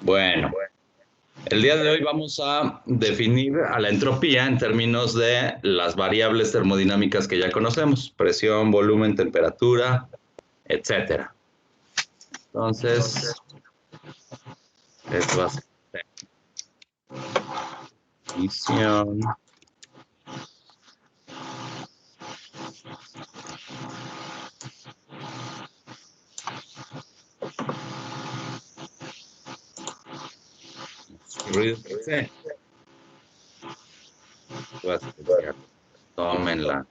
Bueno, el día de hoy vamos a definir a la entropía en términos de las variables termodinámicas que ya conocemos: presión, volumen, temperatura, etcétera. Entonces, esto va a ser definición. Ruido que sé. Voy a silenciar. Tómenla.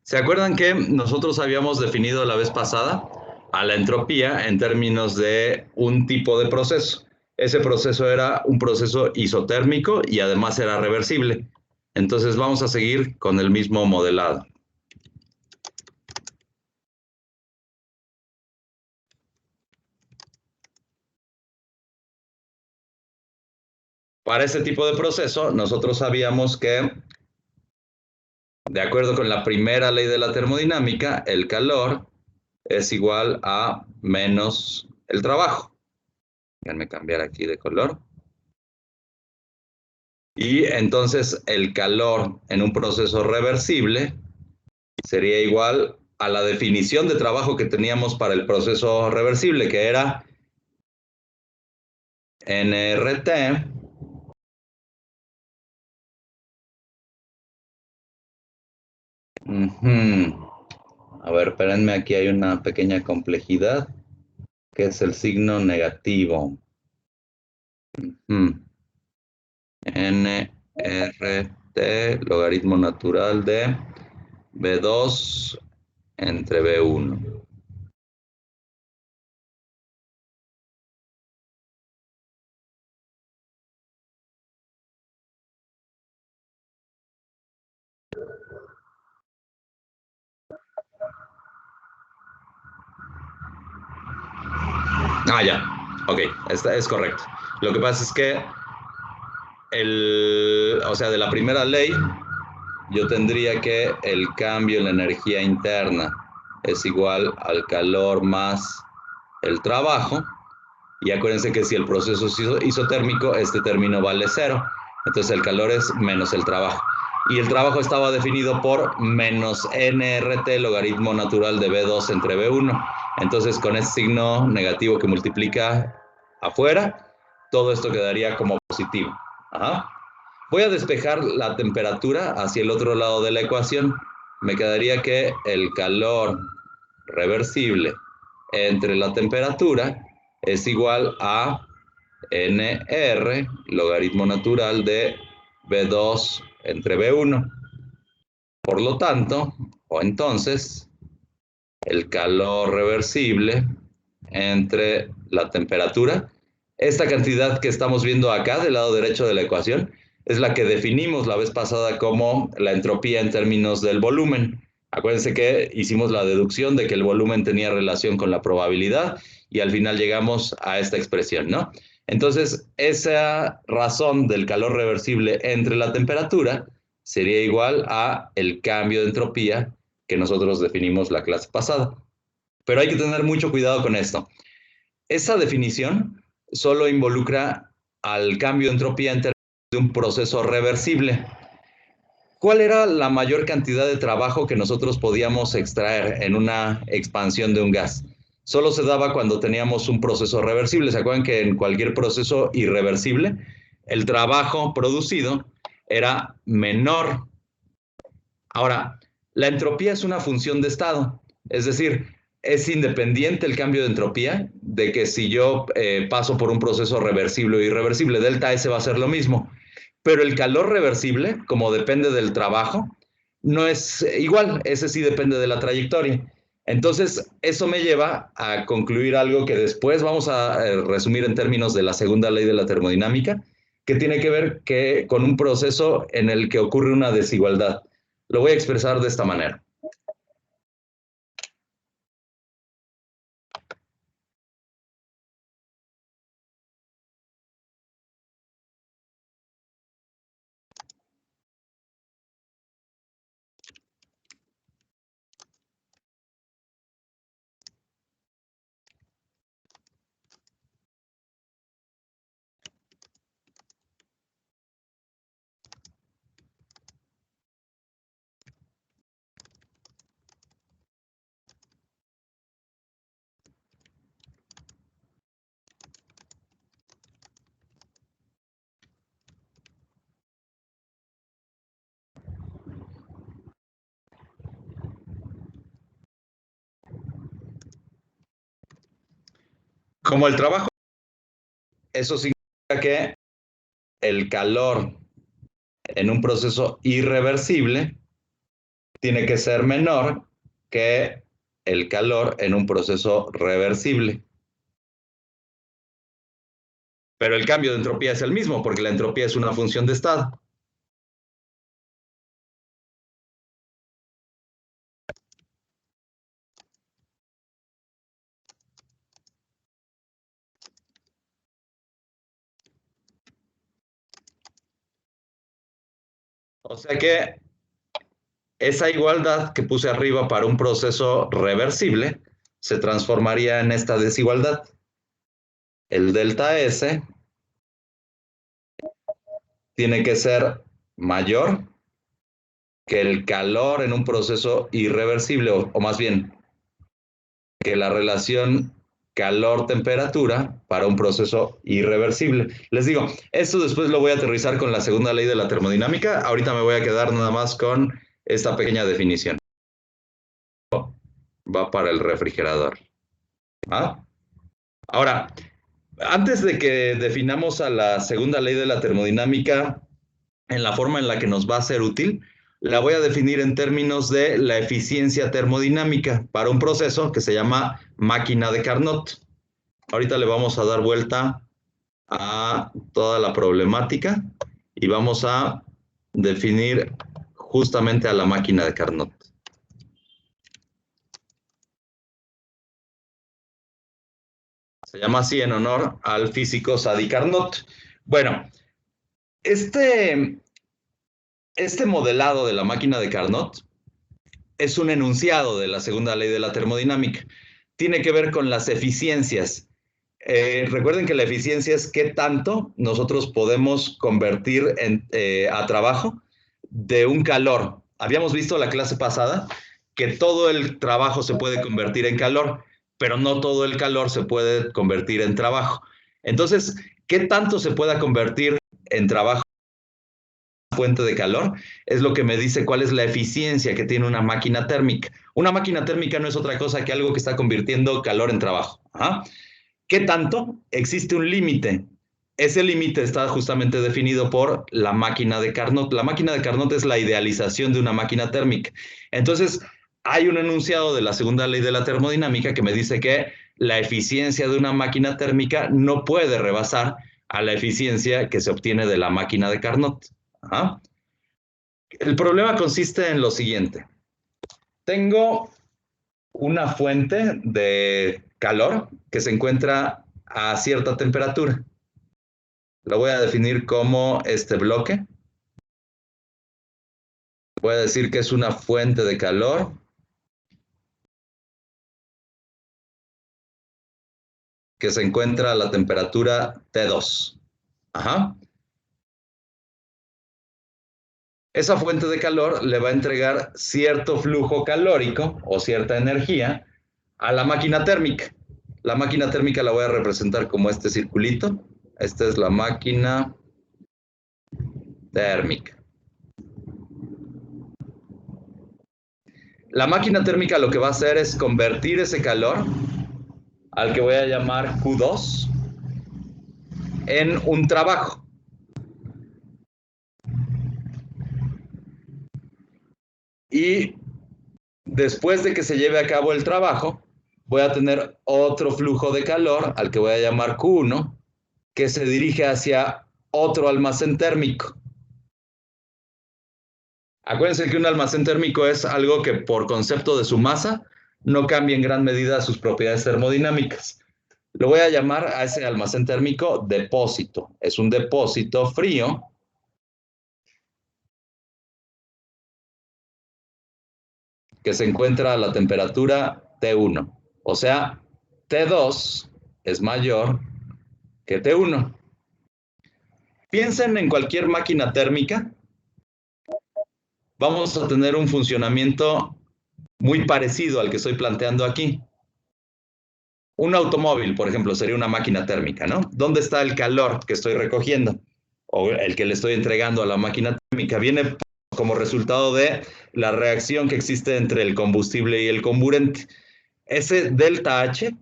¿Se acuerdan que nosotros habíamos definido la vez pasada a la entropía en términos de un tipo de proceso? Ese proceso era un proceso isotérmico y además era reversible. Entonces vamos a seguir con el mismo modelado. Para este tipo de proceso, nosotros sabíamos que, de acuerdo con la primera ley de la termodinámica, el calor es igual a menos el trabajo. Déjenme cambiar aquí de color. Y entonces el calor en un proceso reversible sería igual a la definición de trabajo que teníamos para el proceso reversible, que era nRT A ver, espérenme, aquí hay una pequeña complejidad, que es el signo negativo. nRT, logaritmo natural de B2 entre B1. Ah, ya. Ok, es correcto. Lo que pasa es que o sea, de la primera ley, yo tendría que el cambio en la energía interna es igual al calor más el trabajo. Y acuérdense que si el proceso es isotérmico, este término vale cero. Entonces el calor es menos el trabajo. Y el trabajo estaba definido por menos nRT, logaritmo natural de B2 entre B1. Entonces con ese signo negativo que multiplica afuera, todo esto quedaría como positivo. Ajá. Voy a despejar la temperatura hacia el otro lado de la ecuación. Me quedaría que el calor reversible entre la temperatura es igual a nr, logaritmo natural de B2 entre B1. Por lo tanto, o entonces, el calor reversible entre la temperatura, esta cantidad que estamos viendo acá del lado derecho de la ecuación, es la que definimos la vez pasada como la entropía en términos del volumen. Acuérdense que hicimos la deducción de que el volumen tenía relación con la probabilidad y al final llegamos a esta expresión, ¿no? Entonces, esa razón del calor reversible entre la temperatura sería igual a el cambio de entropía que nosotros definimos la clase pasada. Pero hay que tener mucho cuidado con esto. Esa definición solo involucra al cambio de entropía en términos de un proceso reversible. ¿Cuál era la mayor cantidad de trabajo que nosotros podíamos extraer en una expansión de un gas? Solo se daba cuando teníamos un proceso reversible. ¿Se acuerdan que en cualquier proceso irreversible el trabajo producido era menor? Ahora, la entropía es una función de estado, es decir, es independiente el cambio de entropía de que si yo paso por un proceso reversible o irreversible, delta S va a ser lo mismo. Pero el calor reversible, como depende del trabajo, no es igual, ese sí depende de la trayectoria. Entonces, eso me lleva a concluir algo que después vamos a resumir en términos de la segunda ley de la termodinámica, que tiene que ver con un proceso en el que ocurre una desigualdad. Lo voy a expresar de esta manera. Como el trabajo, eso significa que el calor en un proceso irreversible tiene que ser menor que el calor en un proceso reversible. Pero el cambio de entropía es el mismo, porque la entropía es una función de estado. O sea que esa igualdad que puse arriba para un proceso reversible se transformaría en esta desigualdad. El delta S tiene que ser mayor que el calor en un proceso irreversible, o más bien, que la relación calor-temperatura para un proceso irreversible. Les digo, esto después lo voy a aterrizar con la segunda ley de la termodinámica. Ahorita me voy a quedar nada más con esta pequeña definición. Va para el refrigerador. ¿Ah? Ahora, antes de que definamos a la segunda ley de la termodinámica en la forma en la que nos va a ser útil, la voy a definir en términos de la eficiencia termodinámica para un proceso que se llama máquina de Carnot. Ahorita le vamos a dar vuelta a toda la problemática y vamos a definir justamente a la máquina de Carnot. Se llama así en honor al físico Sadi Carnot. Bueno, este modelado de la máquina de Carnot es un enunciado de la segunda ley de la termodinámica. Tiene que ver con las eficiencias. Recuerden que la eficiencia es qué tanto nosotros podemos convertir a trabajo de un calor. Habíamos visto la clase pasada que todo el trabajo se puede convertir en calor, pero no todo el calor se puede convertir en trabajo. Entonces, ¿qué tanto se pueda convertir en trabajo fuente de calor? Es lo que me dice cuál es la eficiencia que tiene una máquina térmica. Una máquina térmica no es otra cosa que algo que está convirtiendo calor en trabajo. ¿Ah? ¿Qué tanto? Existe un límite. Ese límite está justamente definido por la máquina de Carnot. La máquina de Carnot es la idealización de una máquina térmica. Entonces, hay un enunciado de la segunda ley de la termodinámica que me dice que la eficiencia de una máquina térmica no puede rebasar a la eficiencia que se obtiene de la máquina de Carnot. ¿Ah? El problema consiste en lo siguiente. Tengo una fuente de calor que se encuentra a cierta temperatura. Lo voy a definir como este bloque. Voy a decir que es una fuente de calor que se encuentra a la temperatura T2. Ajá. Esa fuente de calor le va a entregar cierto flujo calórico o cierta energía a la máquina térmica. La máquina térmica la voy a representar como este circulito. Esta es la máquina térmica. La máquina térmica lo que va a hacer es convertir ese calor, al que voy a llamar Q2, en un trabajo. Y después de que se lleve a cabo el trabajo, voy a tener otro flujo de calor, al que voy a llamar Q1, que se dirige hacia otro almacén térmico. Acuérdense que un almacén térmico es algo que por concepto de su masa no cambia en gran medida sus propiedades termodinámicas. Lo voy a llamar a ese almacén térmico depósito. Es un depósito frío que se encuentra a la temperatura T1. O sea, T2 es mayor que T1. Piensen en cualquier máquina térmica. Vamos a tener un funcionamiento muy parecido al que estoy planteando aquí. Un automóvil, por ejemplo, sería una máquina térmica, ¿no? ¿Dónde está el calor que estoy recogiendo? O el que le estoy entregando a la máquina térmica. Viene como resultado de la reacción que existe entre el combustible y el comburente. Ese delta H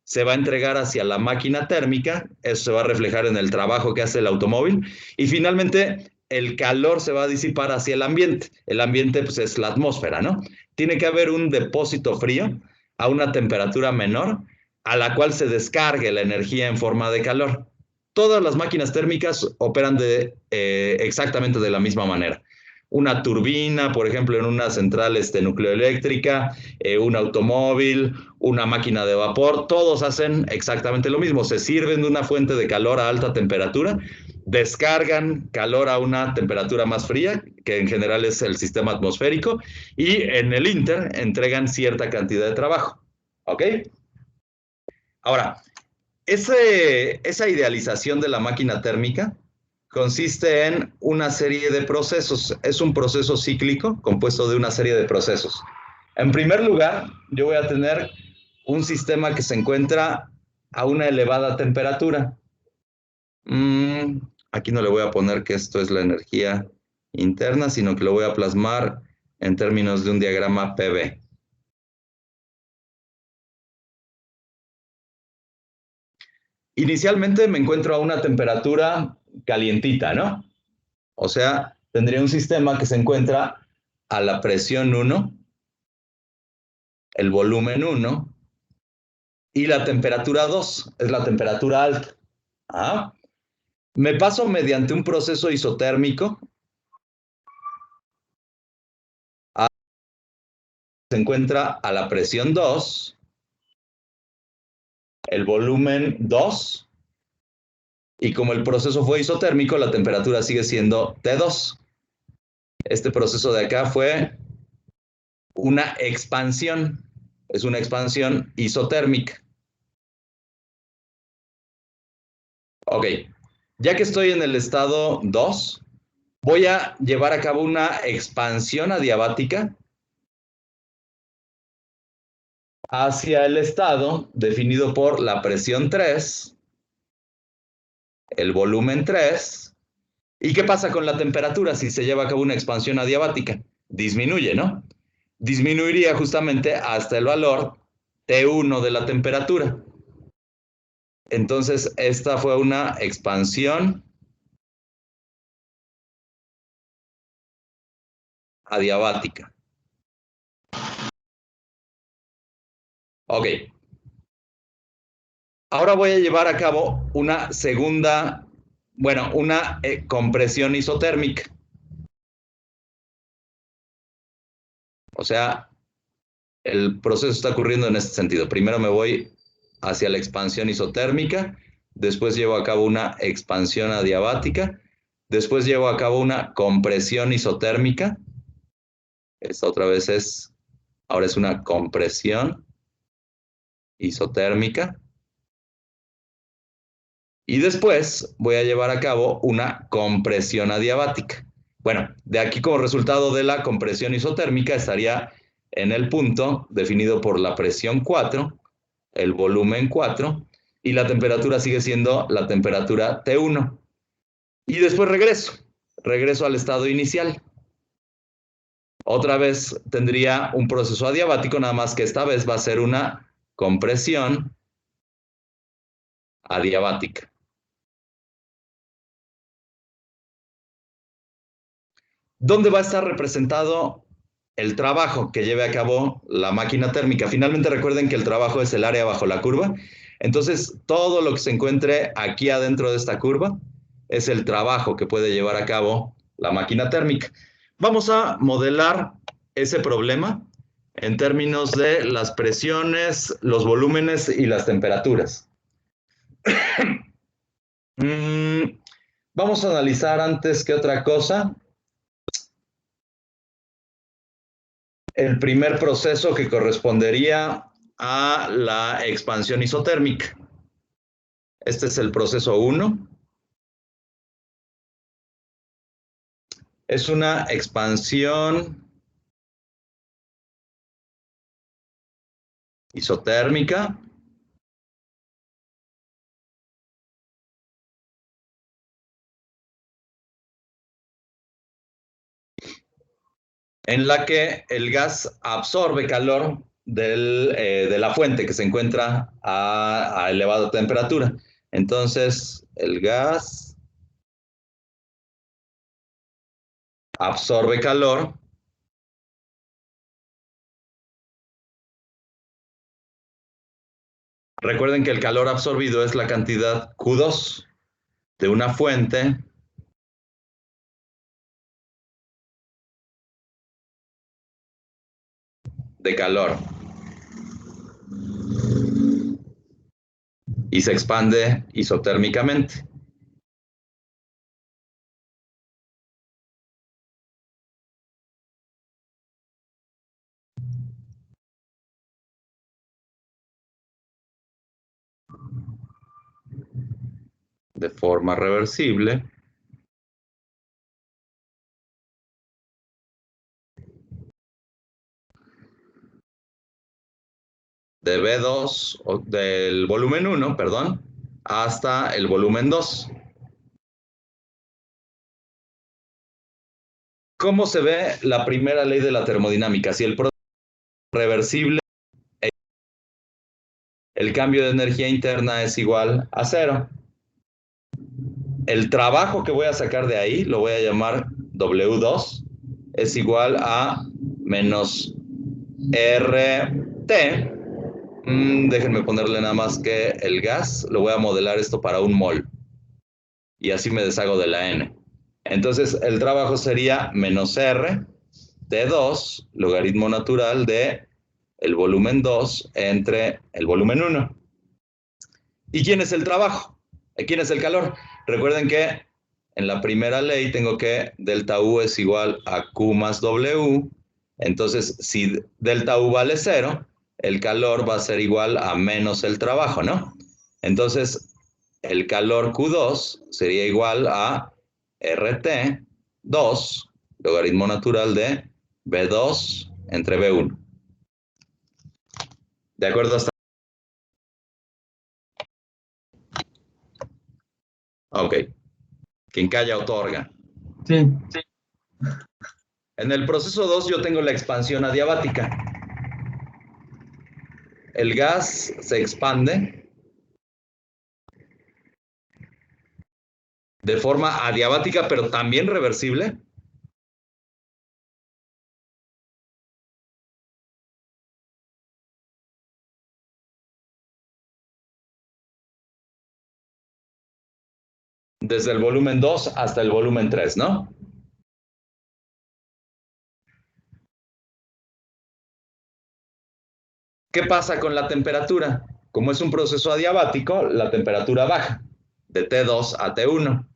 se va a entregar hacia la máquina térmica, eso se va a reflejar en el trabajo que hace el automóvil, y finalmente el calor se va a disipar hacia el ambiente. El ambiente pues, es la atmósfera, ¿no? Tiene que haber un depósito frío a una temperatura menor, a la cual se descargue la energía en forma de calor. Todas las máquinas térmicas operan exactamente de la misma manera. Una turbina, por ejemplo, en una central nucleoeléctrica, un automóvil, una máquina de vapor, todos hacen exactamente lo mismo. Se sirven de una fuente de calor a alta temperatura, descargan calor a una temperatura más fría, que en general es el sistema atmosférico, y en el inter entregan cierta cantidad de trabajo. ¿Ok? Ahora, esa idealización de la máquina térmica consiste en una serie de procesos. Es un proceso cíclico compuesto de una serie de procesos. En primer lugar, yo voy a tener un sistema que se encuentra a una elevada temperatura. Aquí no le voy a poner que esto es la energía interna, sino que lo voy a plasmar en términos de un diagrama PV. Inicialmente me encuentro a una temperatura calientita, ¿no? O sea, tendría un sistema que se encuentra a la presión 1, el volumen 1 y la temperatura 2, es la temperatura alta. ¿Ah? Me paso mediante un proceso isotérmico, se encuentra a la presión 2, el volumen 2, y como el proceso fue isotérmico, la temperatura sigue siendo T2. Este proceso de acá fue una expansión, es una expansión isotérmica. Ok, ya que estoy en el estado 2, voy a llevar a cabo una expansión adiabática hacia el estado definido por la presión 3, el volumen 3. ¿Y qué pasa con la temperatura si se lleva a cabo una expansión adiabática? Disminuye, ¿no? Disminuiría justamente hasta el valor T1 de la temperatura. Entonces, esta fue una expansión adiabática. Ok. Ahora voy a llevar a cabo una segunda, bueno, una compresión isotérmica. O sea, el proceso está ocurriendo en este sentido. Primero me voy hacia la expansión isotérmica, después llevo a cabo una expansión adiabática, después llevo a cabo una compresión isotérmica. Esta otra vez ahora es una compresión isotérmica. Y después voy a llevar a cabo una compresión adiabática. Bueno, de aquí como resultado de la compresión isotérmica estaría en el punto definido por la presión 4, el volumen 4, y la temperatura sigue siendo la temperatura T1. Y después regreso al estado inicial. Otra vez tendría un proceso adiabático, nada más que esta vez va a ser una compresión adiabática. ¿Dónde va a estar representado el trabajo que lleve a cabo la máquina térmica? Finalmente recuerden que el trabajo es el área bajo la curva. Entonces, todo lo que se encuentre aquí adentro de esta curva es el trabajo que puede llevar a cabo la máquina térmica. Vamos a modelar ese problema en términos de las presiones, los volúmenes y las temperaturas. Vamos a analizar antes que otra cosa el primer proceso que correspondería a la expansión isotérmica. Este es el proceso 1. Es una expansión isotérmica en la que el gas absorbe calor de la fuente que se encuentra a elevada temperatura. Entonces, el gas absorbe calor Recuerden que el calor absorbido es la cantidad Q2 de una fuente de calor y se expande isotérmicamente. De forma reversible. De B2, del volumen 1, perdón, hasta el volumen 2. ¿Cómo se ve la primera ley de la termodinámica? Si el proceso es reversible, el cambio de energía interna es igual a cero. El trabajo que voy a sacar de ahí lo voy a llamar W2, es igual a menos RT. Déjenme ponerle nada más que el gas, lo voy a modelar esto para un mol. Y así me deshago de la N. Entonces el trabajo sería menos R T2, logaritmo natural de el volumen 2 entre el volumen 1. ¿Y quién es el trabajo? ¿Quién es el calor? Recuerden que en la primera ley tengo que delta U es igual a Q más W. Entonces, si delta U vale 0, el calor va a ser igual a menos el trabajo, ¿no? Entonces, el calor Q2 sería igual a RT2, logaritmo natural de B2 entre B1. ¿De acuerdo hasta? Ok. Quien calla otorga. Sí. En el proceso 2 yo tengo la expansión adiabática. El gas se expande de forma adiabática, pero también reversible. Desde el volumen 2 hasta el volumen 3, ¿no? ¿Qué pasa con la temperatura? Como es un proceso adiabático, la temperatura baja de T2 a T1.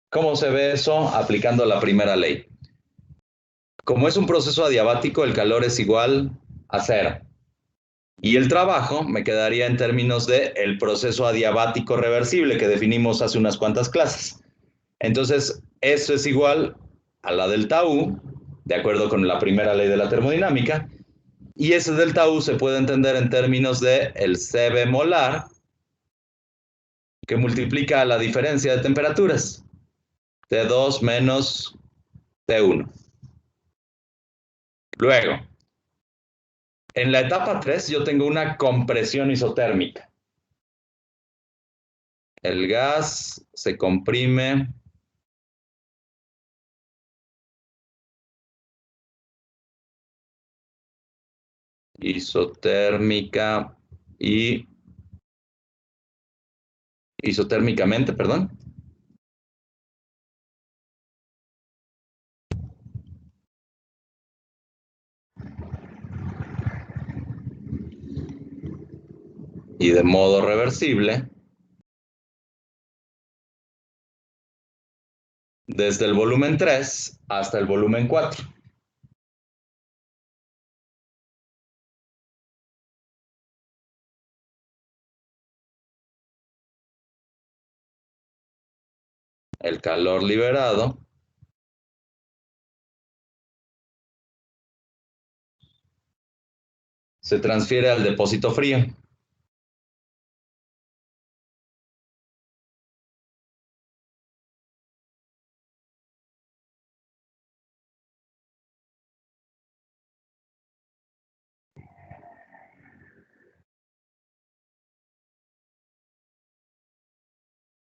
¿Cómo se ve eso aplicando la primera ley? Como es un proceso adiabático, el calor es igual a cero. Y el trabajo me quedaría en términos de el proceso adiabático reversible que definimos hace unas cuantas clases. Entonces, eso es igual a la delta U, de acuerdo con la primera ley de la termodinámica, y ese delta U se puede entender en términos de el Cb molar, que multiplica la diferencia de temperaturas, T2 menos T1. Luego, en la etapa 3 yo tengo una compresión isotérmica. El gas se comprime isotérmica y isotérmicamente, perdón. Y de modo reversible desde el volumen 3 hasta el volumen 4. El calor liberado se transfiere al depósito frío.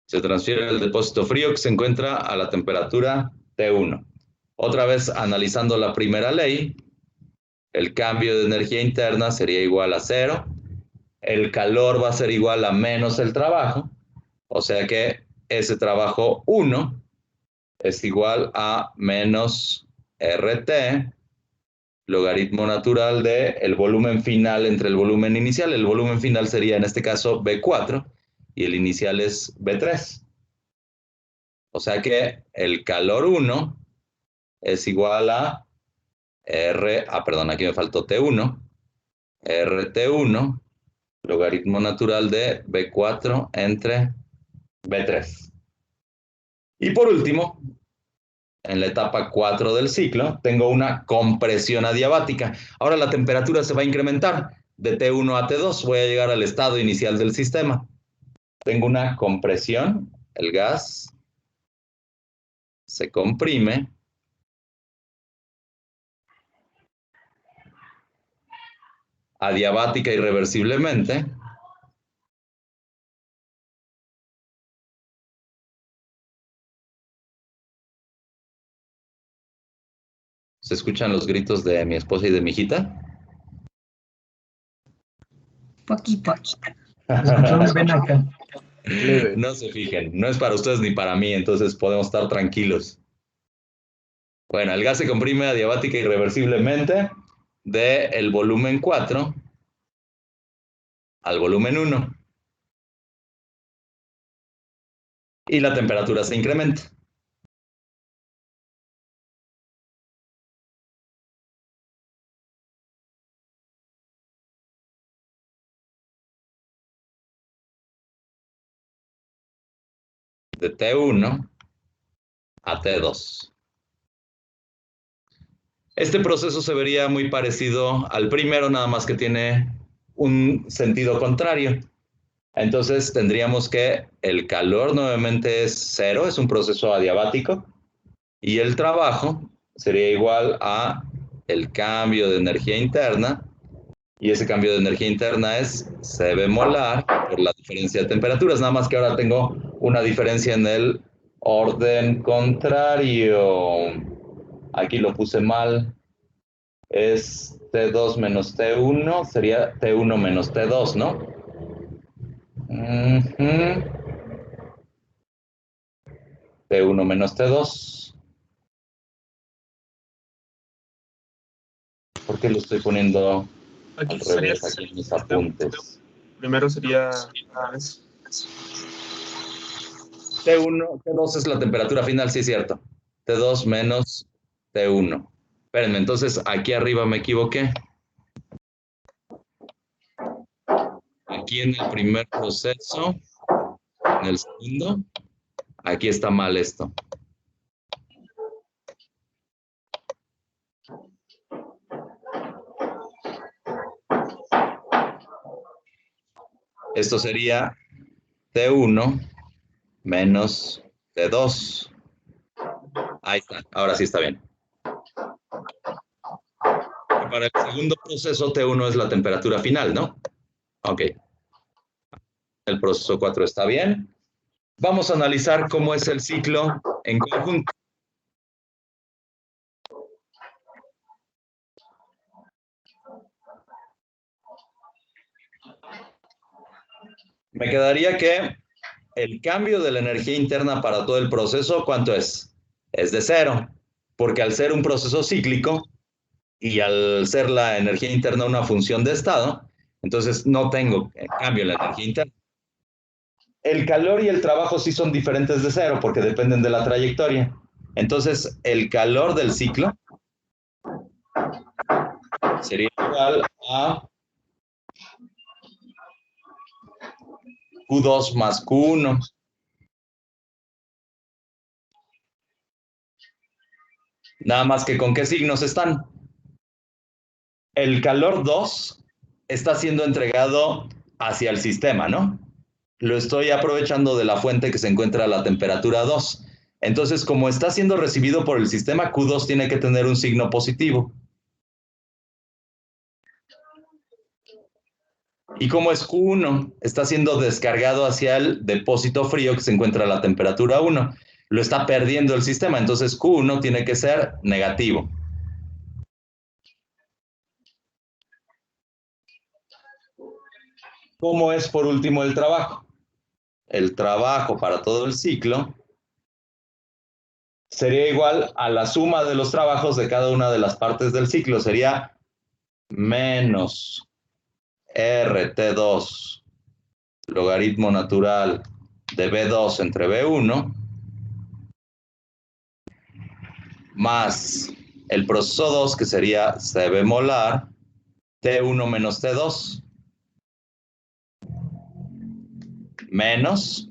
Se transfiere al depósito frío que se encuentra a la temperatura T1. Otra vez, analizando la primera ley, el cambio de energía interna sería igual a 0. El calor va a ser igual a menos el trabajo. O sea que ese trabajo 1 es igual a menos RT, logaritmo natural de el volumen final entre el volumen inicial. El volumen final sería en este caso B4 y el inicial es B3. O sea que el calor 1 es igual a perdón, aquí me faltó T1, RT1, logaritmo natural de B4 entre B3. Y por último, en la etapa 4 del ciclo, tengo una compresión adiabática. Ahora la temperatura se va a incrementar de T1 a T2. Voy a llegar al estado inicial del sistema. Tengo una compresión, el gas se comprime adiabática irreversiblemente. ¿Se escuchan los gritos de mi esposa y de mi hijita? Poquito. Escuchamos ven acá. Leve. No se fijen, no es para ustedes ni para mí, entonces podemos estar tranquilos. Bueno, el gas se comprime adiabática irreversiblemente del volumen 4 al volumen 1 y la temperatura se incrementa. De T1 a T2. Este proceso se vería muy parecido al primero, nada más que tiene un sentido contrario. Entonces tendríamos que el calor nuevamente es 0, es un proceso adiabático, y el trabajo sería igual a el cambio de energía interna, y ese cambio de energía interna es C bemolar por la diferencia de temperaturas, nada más que ahora tengo una diferencia en el orden contrario. Aquí lo puse mal. Es T2 menos T1, sería T1 menos T2, ¿no? T1 menos T2. ¿Por qué lo estoy poniendo Aquí al sería revés aquí en mis apuntes? primero sería T1, T2 es la temperatura final, sí es cierto. T2 menos T1. Espérenme, entonces aquí arriba me equivoqué. Aquí en el primer proceso, en el segundo, aquí está mal esto. Esto sería T1 menos T2. Ahí está, ahora sí está bien. Y para el segundo proceso, T1 es la temperatura final, ¿no? Ok. El proceso 4 está bien. Vamos a analizar cómo es el ciclo en conjunto. Me quedaría que el cambio de la energía interna para todo el proceso, ¿cuánto es? Es de 0, porque al ser un proceso cíclico y al ser la energía interna una función de estado, entonces no tengo cambio en la energía interna. El calor y el trabajo sí son diferentes de 0 porque dependen de la trayectoria. Entonces, el calor del ciclo sería igual a Q2 más Q1. Nada más que con qué signos están. El calor 2 está siendo entregado hacia el sistema, ¿no? Lo estoy aprovechando de la fuente que se encuentra a la temperatura 2. Entonces, como está siendo recibido por el sistema, Q2 tiene que tener un signo positivo. Y como es Q1, está siendo descargado hacia el depósito frío que se encuentra a la temperatura 1. Lo está perdiendo el sistema, entonces Q1 tiene que ser negativo. ¿Cómo es por último el trabajo? El trabajo para todo el ciclo sería igual a la suma de los trabajos de cada una de las partes del ciclo. Sería menos RT2 logaritmo natural de B2 entre B1 más el proceso 2, que sería CB molar T1 menos T2 menos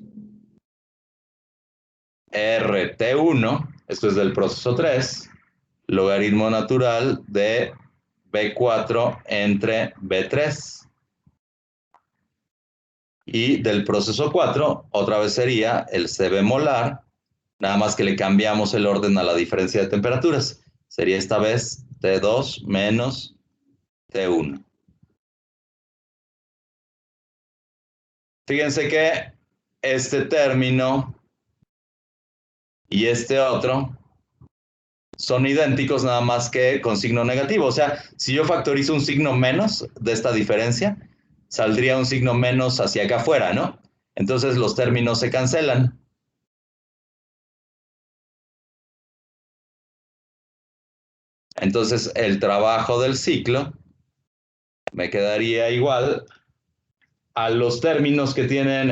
RT1, esto es del proceso 3, logaritmo natural de B4 entre B3. Y del proceso 4, otra vez sería el CB molar, nada más que le cambiamos el orden a la diferencia de temperaturas. Sería esta vez T2 menos T1. Fíjense que este término y este otro son idénticos, nada más que con signo negativo. O sea, si yo factorizo un signo menos de esta diferencia, saldría un signo menos hacia acá afuera, ¿no? Entonces los términos se cancelan. Entonces el trabajo del ciclo me quedaría igual a los términos que tienen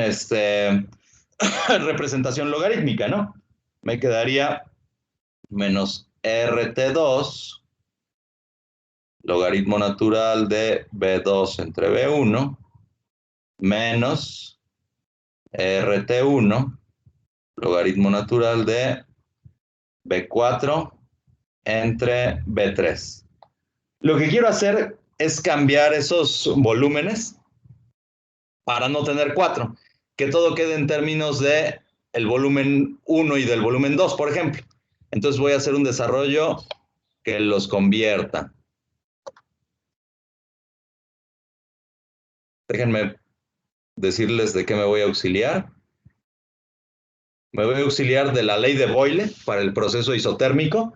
representación logarítmica, ¿no? Me quedaría menos RT2 logaritmo natural de B2 entre B1 menos RT1 logaritmo natural de B4 entre B3. Lo que quiero hacer es cambiar esos volúmenes para no tener 4, que todo quede en términos de el volumen 1 y del volumen 2, por ejemplo. Entonces voy a hacer un desarrollo que los convierta. Déjenme decirles de qué me voy a auxiliar. Me voy a auxiliar de la ley de Boyle para el proceso isotérmico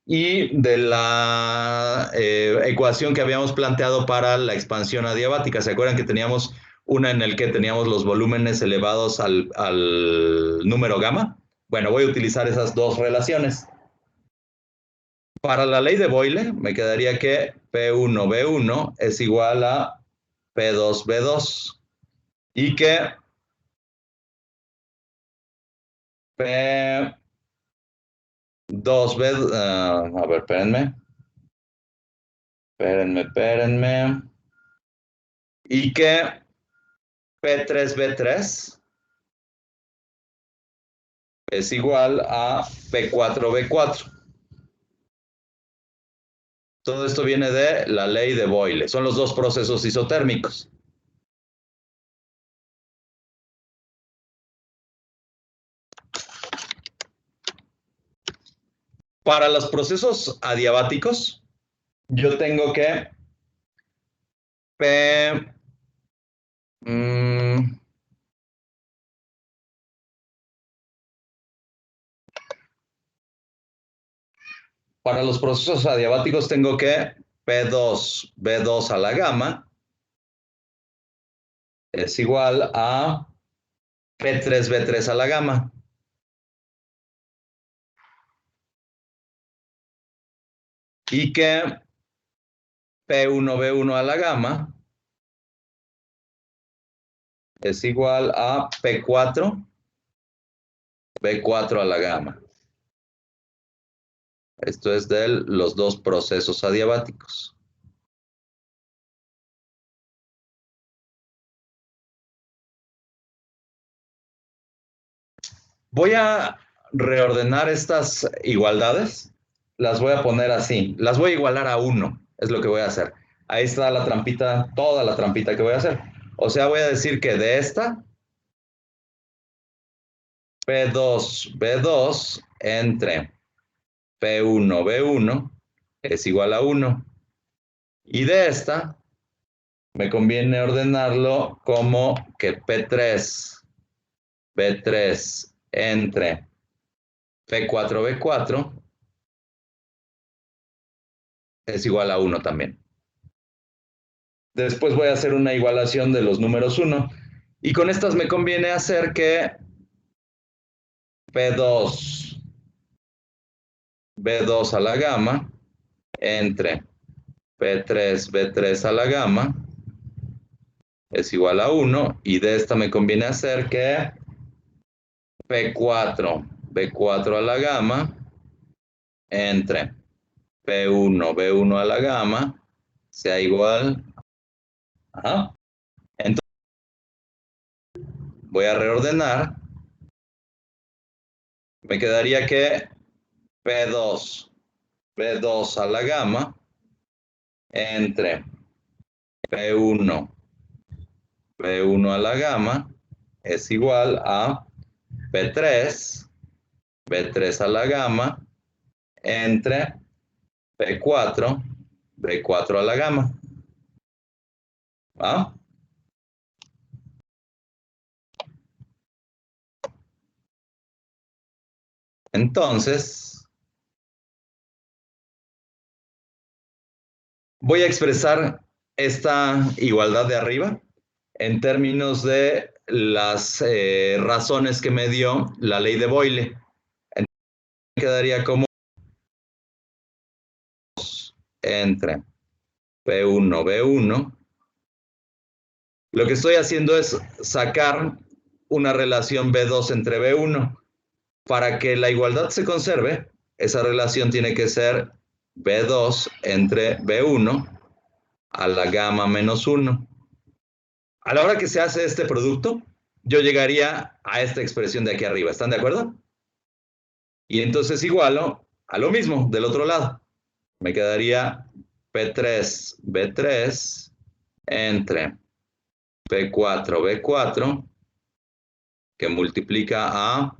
y de la ecuación que habíamos planteado para la expansión adiabática. ¿Se acuerdan que teníamos una en el que teníamos los volúmenes elevados al número gamma? Bueno, voy a utilizar esas dos relaciones. Para la ley de Boyle me quedaría que P1B1 es igual a P2B2 y que P2B, a ver, espérenme, y que P3B3 es igual a P4B4. Todo esto viene de la ley de Boyle. Son los dos procesos isotérmicos. Para los procesos adiabáticos, yo tengo que para los procesos adiabáticos tengo que P2B2 a la gamma es igual a P3B3 a la gamma. Y que P1B1 a la gamma es igual a P4B4 a la gamma. Esto es de los dos procesos adiabáticos. Voy a reordenar estas igualdades. Las voy a poner así. Las voy a igualar a 1. Es lo que voy a hacer. Ahí está la trampita, toda la trampita que voy a hacer. O sea, voy a decir que de esta, P2, B2 entre P1, B1 es igual a 1. Y de esta, me conviene ordenarlo como que P3, B3 entre P4, B4 es igual a 1 también. Después voy a hacer una igualación de los números 1. Y con estas me conviene hacer que P2, B2 a la gamma entre P3, B3 a la gamma es igual a 1. Y de esta me conviene hacer que P4, B4 a la gamma entre P1, B1 a la gamma sea igual. Ajá. Entonces voy a reordenar. Me quedaría que P2, B2 a la gamma entre P1, B1 a la gamma es igual a P3, B3 a la gamma entre P4, B4 a la gamma. ¿Va? Entonces, voy a expresar esta igualdad de arriba en términos de las razones que me dio la ley de Boyle. Entonces, quedaría como entre P1, B1. Lo que estoy haciendo es sacar una relación B2 entre B1. Para que la igualdad se conserve, esa relación tiene que ser B2 entre B1 a la gamma menos 1. A la hora que se hace este producto, yo llegaría a esta expresión de aquí arriba. ¿Están de acuerdo? Y entonces igualo a lo mismo del otro lado. Me quedaría P3, B3 entre P4, B4 que multiplica a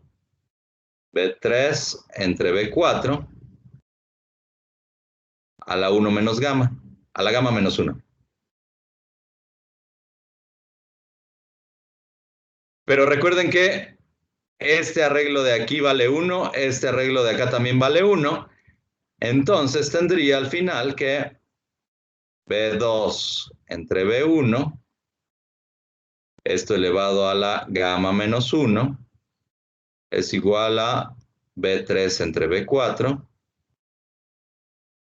B3 entre B4 a la 1 menos gamma, a la gamma menos 1. Pero recuerden que este arreglo de aquí vale 1, este arreglo de acá también vale 1. Entonces tendría al final que B2 entre B1, esto elevado a la gamma menos 1, es igual a B3 entre B4,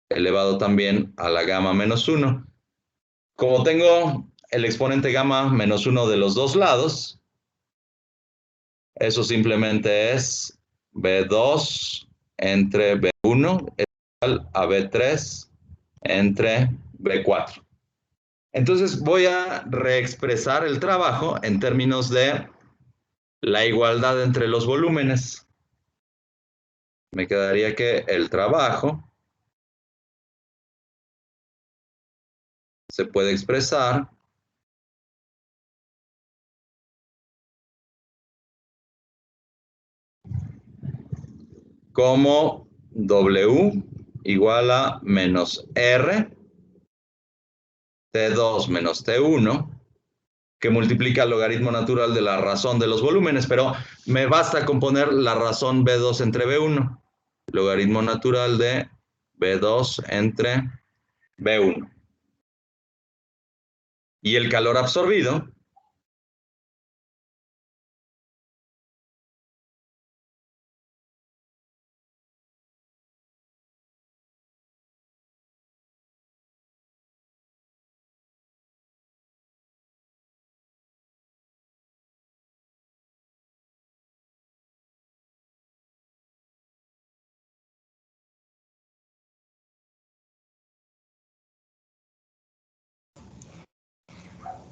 elevado también a la gamma menos 1. Como tengo el exponente gamma menos 1 de los dos lados, eso simplemente es B2 entre B1 es igual a B3 entre B4. Entonces voy a reexpresar el trabajo en términos de la igualdad entre los volúmenes. Me quedaría que el trabajo se puede expresar como W igual a menos R T2 menos T1 que multiplica el logaritmo natural de la razón de los volúmenes, pero me basta con poner la razón B2 entre B1, logaritmo natural de B2 entre B1. Y el calor absorbido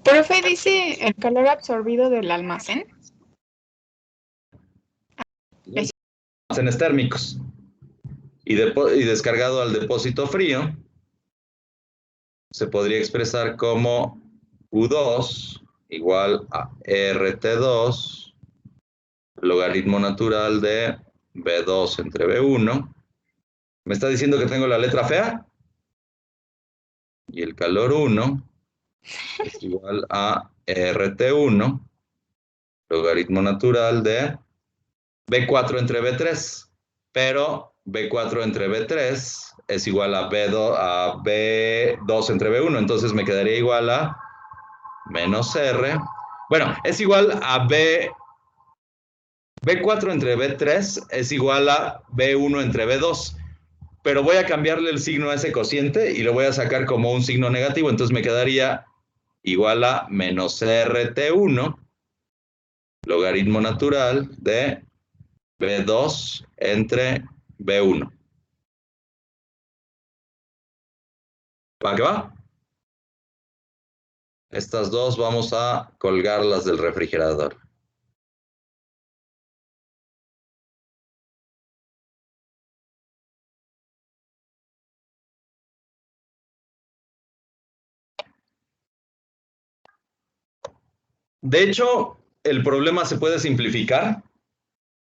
Profe, dice el calor absorbido del almacén. los almacenes térmicos y descargado al depósito frío se podría expresar como Q2 igual a RT2, logaritmo natural de B2 entre B1. ¿Me está diciendo que tengo la letra fea? Y el calor 1 es igual a RT1, logaritmo natural de B4 entre B3. Pero B4 entre B3 es igual a B2 entre B1. Entonces me quedaría igual a menos R. Bueno, es igual a B4 entre B3 es igual a B1 entre B2. Pero voy a cambiarle el signo a ese cociente y lo voy a sacar como un signo negativo. Entonces me quedaría igual a menos RT1, logaritmo natural de B2 entre B1. ¿Va que va? Estas dos vamos a colgarlas del refrigerador. De hecho, el problema se puede simplificar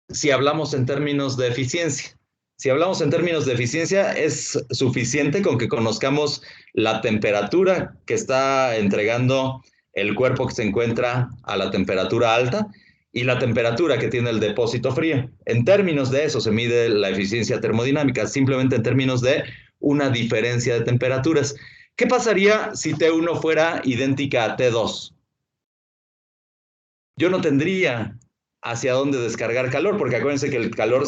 si hablamos en términos de eficiencia. Si hablamos en términos de eficiencia, es suficiente con que conozcamos la temperatura que está entregando el cuerpo que se encuentra a la temperatura alta y la temperatura que tiene el depósito frío. En términos de eso se mide la eficiencia termodinámica, simplemente en términos de una diferencia de temperaturas. ¿Qué pasaría si T1 fuera idéntica a T2? Yo no tendría hacia dónde descargar calor, porque acuérdense que el calor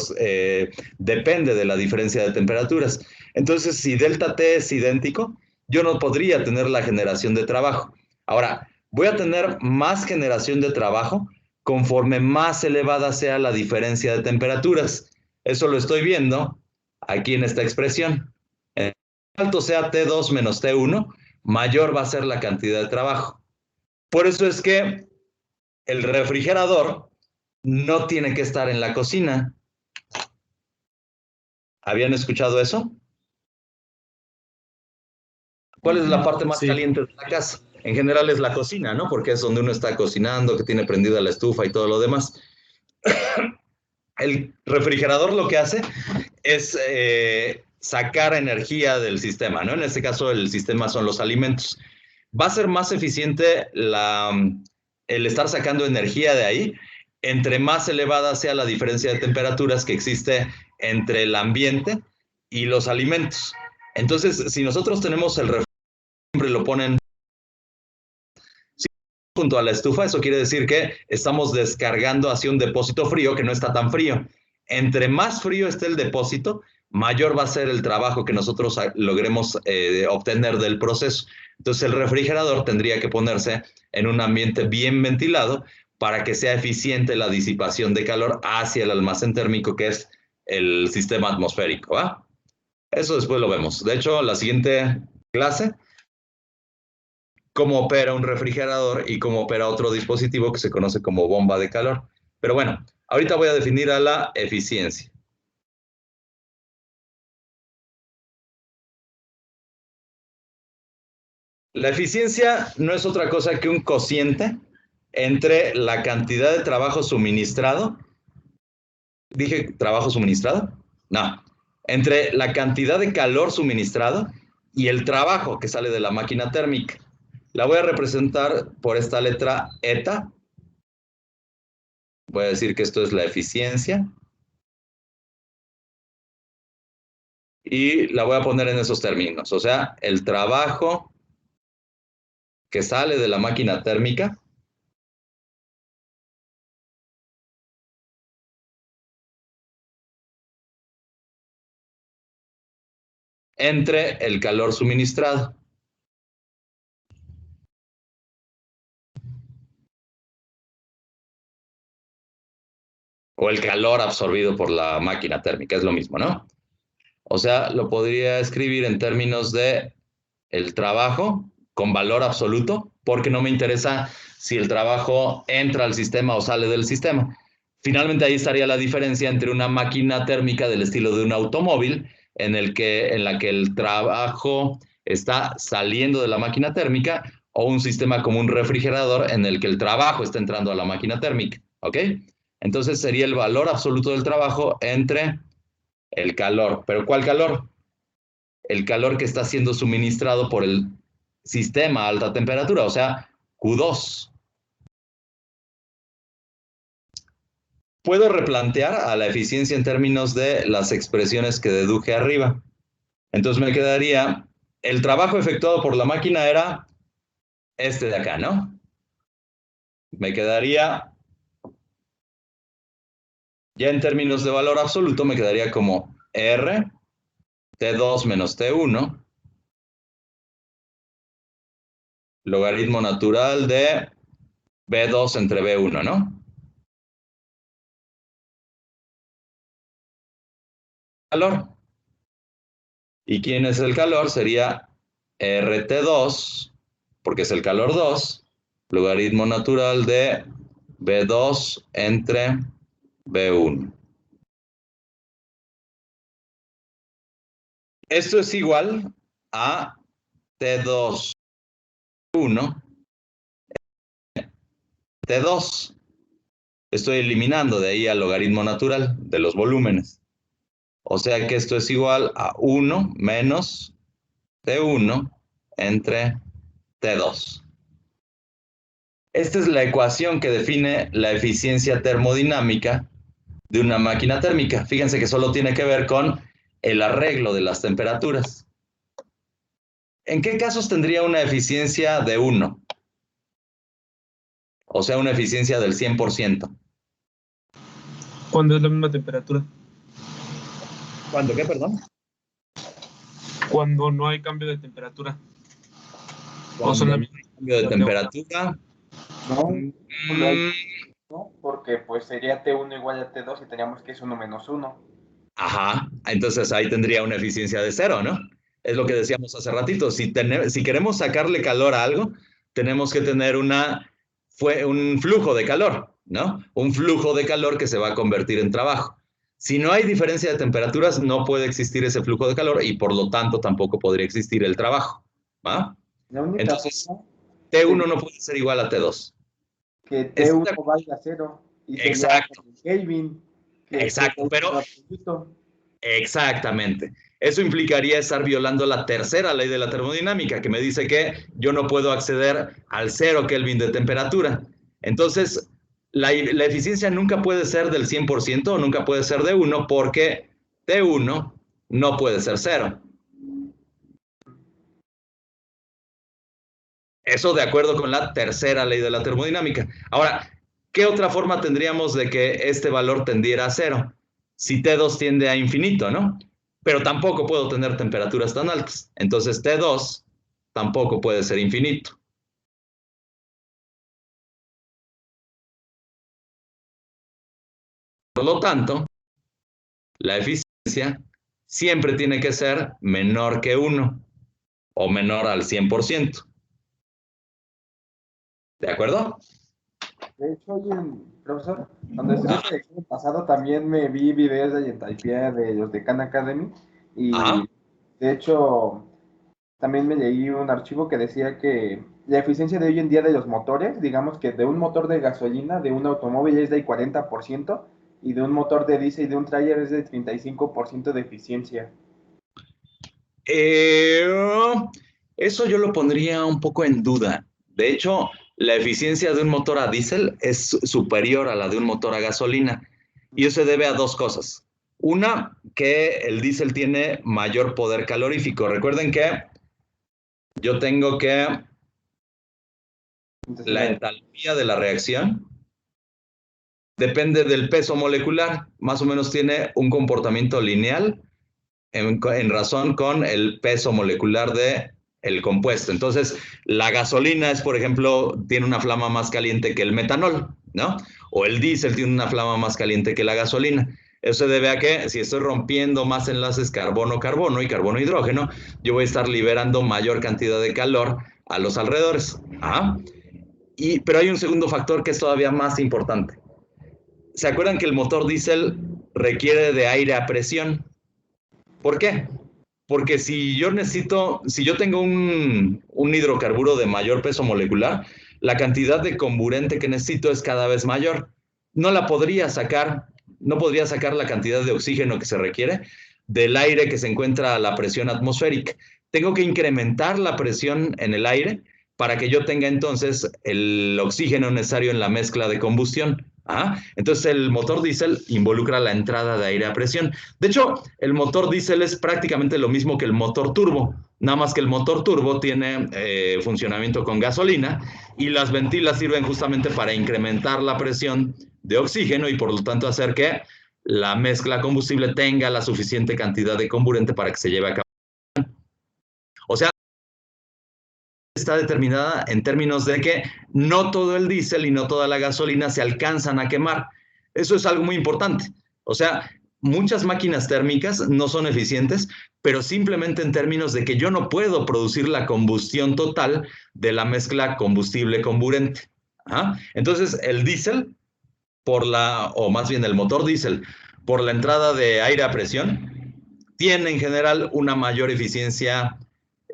depende de la diferencia de temperaturas. Entonces, si delta T es idéntico, yo no podría tener la generación de trabajo. Ahora, voy a tener más generación de trabajo conforme más elevada sea la diferencia de temperaturas. Eso lo estoy viendo aquí en esta expresión. En alto sea T2 menos T1, mayor va a ser la cantidad de trabajo. Por eso es que el refrigerador no tiene que estar en la cocina. ¿Habían escuchado eso? ¿Cuál es la parte más caliente de la casa? En general es la cocina, ¿no? Porque es donde uno está cocinando, que tiene prendida la estufa y todo lo demás. El refrigerador lo que hace es sacar energía del sistema, ¿no? En este caso el sistema son los alimentos. Va a ser más eficiente el estar sacando energía de ahí entre más elevada sea la diferencia de temperaturas que existe entre el ambiente y los alimentos. Entonces, si nosotros tenemos el refrigerador, siempre lo ponen junto a la estufa, eso quiere decir que estamos descargando hacia un depósito frío que no está tan frío. Entre más frío esté el depósito, mayor va a ser el trabajo que nosotros logremos obtener del proceso. Entonces el refrigerador tendría que ponerse en un ambiente bien ventilado para que sea eficiente la disipación de calor hacia el almacén térmico, que es el sistema atmosférico, ¿va? Eso después lo vemos. De hecho, la siguiente clase, cómo opera un refrigerador y cómo opera otro dispositivo que se conoce como bomba de calor. Pero bueno, ahorita voy a definir a la eficiencia. La eficiencia no es otra cosa que un cociente entre la cantidad de trabajo suministrado. ¿Dije trabajo suministrado? No. Entre la cantidad de calor suministrado y el trabajo que sale de la máquina térmica. La voy a representar por esta letra eta. Voy a decir que esto es la eficiencia. Y la voy a poner en esos términos. O sea, el trabajo que sale de la máquina térmica entre el calor suministrado. O el calor absorbido por la máquina térmica, es lo mismo, ¿no? O sea, lo podría escribir en términos de el trabajo con valor absoluto, porque no me interesa si el trabajo entra al sistema o sale del sistema. Finalmente ahí estaría la diferencia entre una máquina térmica del estilo de un automóvil, en la que el trabajo está saliendo de la máquina térmica, o un sistema como un refrigerador en el que el trabajo está entrando a la máquina térmica, ¿ok? Entonces sería el valor absoluto del trabajo entre el calor. ¿Pero cuál calor? El calor que está siendo suministrado por el sistema a alta temperatura, o sea, Q2. Puedo replantear a la eficiencia en términos de las expresiones que deduje arriba. Entonces me quedaría, el trabajo efectuado por la máquina era este de acá, ¿no? Me quedaría, ya en términos de valor absoluto, me quedaría como R, T2 menos T1, logaritmo natural de B2 entre B1, ¿no? Calor. ¿Y quién es el calor? Sería RT2, porque es el calor 2, logaritmo natural de B2 entre B1. Esto es igual a T2, 1, T2. Estoy eliminando de ahí al logaritmo natural de los volúmenes. O sea que esto es igual a 1 menos T1 entre T2. Esta es la ecuación que define la eficiencia termodinámica de una máquina térmica. Fíjense que solo tiene que ver con el arreglo de las temperaturas. ¿En qué casos tendría una eficiencia de 1? O sea, una eficiencia del 100%. Cuando es la misma temperatura. ¿Cuándo qué, perdón? Cuando no hay cambio de temperatura. Cuando O son la no misma hay cambio de temperatura. No, no hay, ¿no? Porque pues sería T1 igual a T2 y teníamos que es 1 menos 1. Ajá, entonces ahí tendría una eficiencia de 0, ¿no? Es lo que decíamos hace ratito. Si queremos sacarle calor a algo, tenemos que tener un flujo de calor, ¿no? Un flujo de calor que se va a convertir en trabajo. Si no hay diferencia de temperaturas, no puede existir ese flujo de calor y por lo tanto tampoco podría existir el trabajo, ¿va? La única Entonces, cosa T1 no puede ser igual a T2. que T1 vaya a 0 y sería Exacto. Kelvin. Exacto, pero absoluto. exactamente. Eso implicaría estar violando la tercera ley de la termodinámica, que me dice que yo no puedo acceder al 0 Kelvin de temperatura. Entonces, la eficiencia nunca puede ser del 100% o nunca puede ser de 1 porque T1 no puede ser 0. Eso de acuerdo con la tercera ley de la termodinámica. Ahora, ¿qué otra forma tendríamos de que este valor tendiera a 0? Si T2 tiende a infinito, ¿no? Pero tampoco puedo tener temperaturas tan altas. Entonces T2 tampoco puede ser infinito. Por lo tanto, la eficiencia siempre tiene que ser menor que 1 o menor al 100%. ¿De acuerdo? De hecho, oye, profesor, cuando estudié el examen pasado también me vi videos de Yentaipia de los de Khan Academy y de hecho también me leí un archivo que decía que la eficiencia de hoy en día de los motores, digamos que de un motor de gasolina de un automóvil es del 40% y de un motor de diésel y de un tráiler es del 35% de eficiencia. Eso yo lo pondría un poco en duda. De hecho, la eficiencia de un motor a diésel es superior a la de un motor a gasolina. Y eso se debe a dos cosas. Una, que el diésel tiene mayor poder calorífico. Recuerden que yo tengo que Entonces, la entalpía de la reacción depende del peso molecular. Más o menos tiene un comportamiento lineal en razón con el peso molecular del compuesto. Entonces, la gasolina es, por ejemplo, tiene una flama más caliente que el metanol, ¿no? O el diésel tiene una flama más caliente que la gasolina. Eso se debe a que si estoy rompiendo más enlaces carbono-carbono y carbono-hidrógeno, yo voy a estar liberando mayor cantidad de calor a los alrededores. ¿Ah? Pero hay un segundo factor que es todavía más importante. ¿Se acuerdan que el motor diésel requiere de aire a presión? ¿Por qué? porque si yo tengo un hidrocarburo de mayor peso molecular, la cantidad de comburente que necesito es cada vez mayor. No podría sacar la cantidad de oxígeno que se requiere del aire que se encuentra a la presión atmosférica. Tengo que incrementar la presión en el aire para que yo tenga entonces el oxígeno necesario en la mezcla de combustión. Entonces el motor diésel involucra la entrada de aire a presión. De hecho, el motor diésel es prácticamente lo mismo que el motor turbo, nada más que el motor turbo tiene funcionamiento con gasolina y las ventilas sirven justamente para incrementar la presión de oxígeno y por lo tanto hacer que la mezcla combustible tenga la suficiente cantidad de comburente para que se lleve a cabo. O sea, está determinada en términos de que no todo el diésel y no toda la gasolina se alcanzan a quemar. Eso es algo muy importante. O sea, muchas máquinas térmicas no son eficientes, pero simplemente en términos de que yo no puedo producir la combustión total de la mezcla combustible-comburente. Entonces, el diésel, o más bien el motor diésel, por la entrada de aire a presión, tiene en general una mayor eficiencia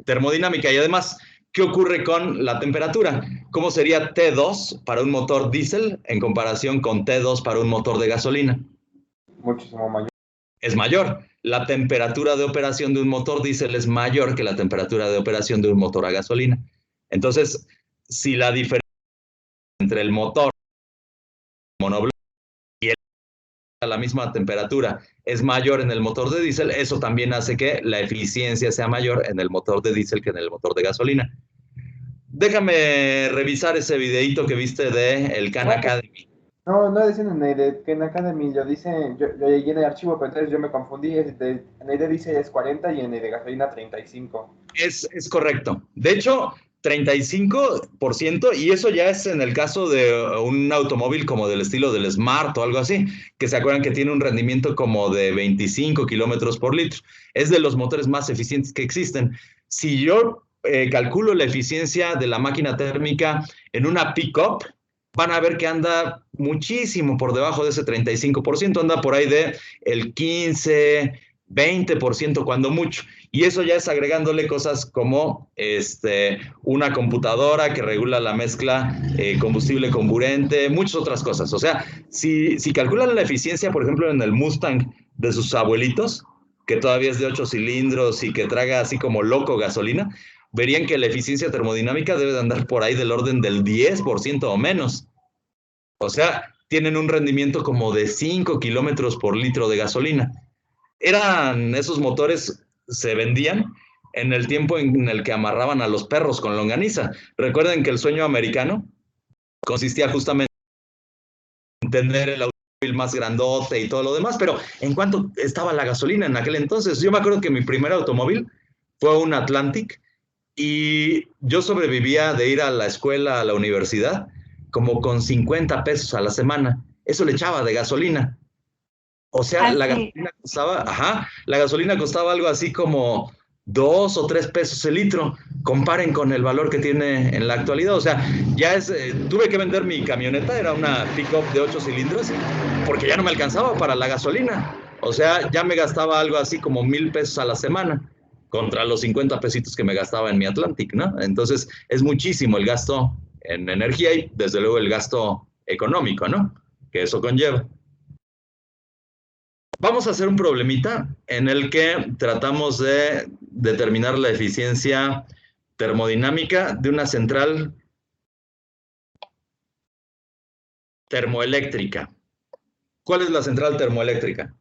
termodinámica y además, ¿qué ocurre con la temperatura? ¿Cómo sería T2 para un motor diésel en comparación con T2 para un motor de gasolina? Muchísimo mayor. Es mayor. La temperatura de operación de un motor diésel es mayor que la temperatura de operación de un motor a gasolina. Entonces, si la diferencia entre el motor monobloque y a la misma temperatura es mayor en el motor de diésel, eso también hace que la eficiencia sea mayor en el motor de diésel que en el motor de gasolina. Déjame revisar ese videito que viste de el Khan Academy. No dicen en el Khan Academy, yo llegué en el archivo, pero entonces yo me confundí. En el de diésel es 40 y en el de gasolina 35. Es correcto. De hecho, 35%, y eso ya es en el caso de un automóvil como del estilo del Smart o algo así, que se acuerdan que tiene un rendimiento como de 25 kilómetros por litro. Es de los motores más eficientes que existen. Si yo calculo la eficiencia de la máquina térmica en una pick-up, van a ver que anda muchísimo por debajo de ese 35%, anda por ahí de el 15, 20% cuando mucho. Y eso ya es agregándole cosas como una computadora que regula la mezcla combustible-comburente, muchas otras cosas. O sea, si calculan la eficiencia, por ejemplo, en el Mustang de sus abuelitos, que todavía es de 8 cilindros y que traga así como loco gasolina, verían que la eficiencia termodinámica debe de andar por ahí del orden del 10% o menos. O sea, tienen un rendimiento como de 5 kilómetros por litro de gasolina. Esos motores se vendían en el tiempo en el que amarraban a los perros con longaniza. Recuerden que el sueño americano consistía justamente en tener el automóvil más grandote y todo lo demás, pero ¿en cuánto estaba la gasolina en aquel entonces? Yo me acuerdo que mi primer automóvil fue un Atlantic y yo sobrevivía de ir a la escuela, a la universidad, como con 50 pesos a la semana. Eso le echaba de gasolina. O sea, la gasolina costaba algo así como 2 o 3 pesos el litro. Comparen con el valor que tiene en la actualidad. O sea, tuve que vender mi camioneta, era una pick-up de 8 cilindros, porque ya no me alcanzaba para la gasolina. O sea, ya me gastaba algo así como 1,000 pesos a la semana, contra los 50 pesitos que me gastaba en mi Atlantic, ¿no? Entonces, es muchísimo el gasto en energía y, desde luego, el gasto económico, ¿no? Que eso conlleva. Vamos a hacer un problemita en el que tratamos de determinar la eficiencia termodinámica de una central termoeléctrica. ¿Cuál es la central termoeléctrica?